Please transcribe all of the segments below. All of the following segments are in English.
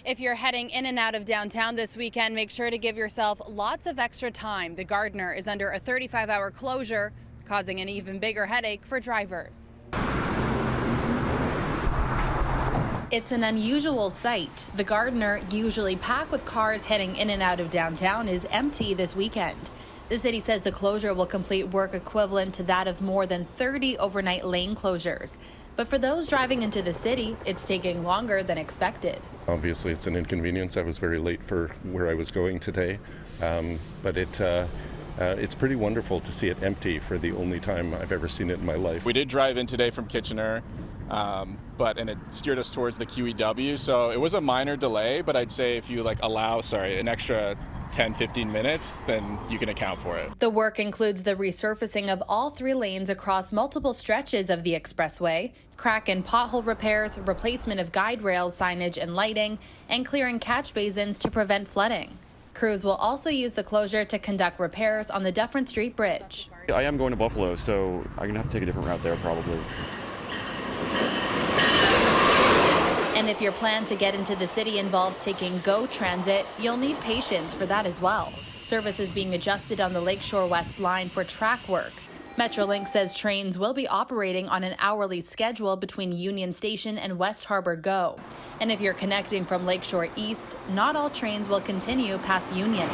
If you're heading in and out of downtown this weekend, make sure to give yourself lots of extra time. The Gardiner is under a 35-hour closure, causing an even bigger headache for drivers. It's an unusual sight. The Gardiner, usually packed with cars heading in and out of downtown, is empty this weekend. The city says the closure will complete work equivalent to that of more than 30 overnight lane closures. But for those driving into the city, it's taking longer than expected. Obviously, it's an inconvenience. I was very late for where I was going today, but it's pretty wonderful to see it empty for the only time I've ever seen it in my life. We did drive in today from Kitchener, and it steered us towards the QEW, so it was a minor delay, but I'd say if you allow an extra 10-15 minutes, then you can account for it. The work includes the resurfacing of all 3 lanes across multiple stretches of the expressway, crack and pothole repairs, replacement of guide rails, signage and lighting, and clearing catch basins to prevent flooding. Crews will also use the closure to conduct repairs on the Dufferin Street Bridge. I am going to Buffalo, so I'm going to have to take a different route there probably. And if your plan to get into the city involves taking GO Transit, you'll need patience for that as well. Service is being adjusted on the Lakeshore West line for track work. Metrolink says trains will be operating on an hourly schedule between Union Station and West Harbor GO. And if you're connecting from Lakeshore East, not all trains will continue past Union.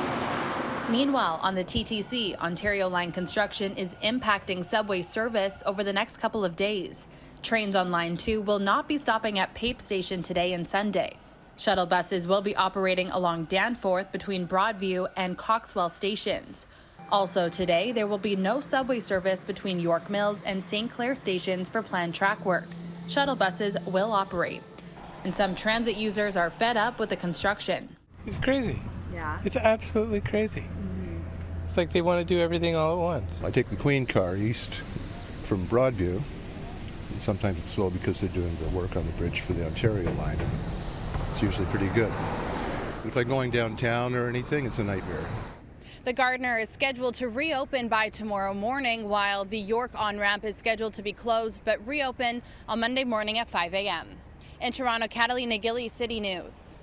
Meanwhile, on the TTC, Ontario Line construction is impacting subway service over the next couple of days. Trains on Line 2 will not be stopping at Pape Station today and Sunday. Shuttle buses will be operating along Danforth between Broadview and Coxwell stations. Also today, there will be no subway service between York Mills and St. Clair stations for planned track work. Shuttle buses will operate. And some transit users are fed up with the construction. It's crazy. Yeah. It's absolutely crazy. It's like they want to do everything all at once. I take the Queen car east from Broadview. Sometimes it's slow because they're doing the work on the bridge for the Ontario line. It's usually pretty good. But if I'm going downtown or anything, it's a nightmare. The Gardiner is scheduled to reopen by tomorrow morning, while the York on-ramp is scheduled to be closed but reopen on Monday morning at 5 a.m. In Toronto, Catalina Gillies, City News.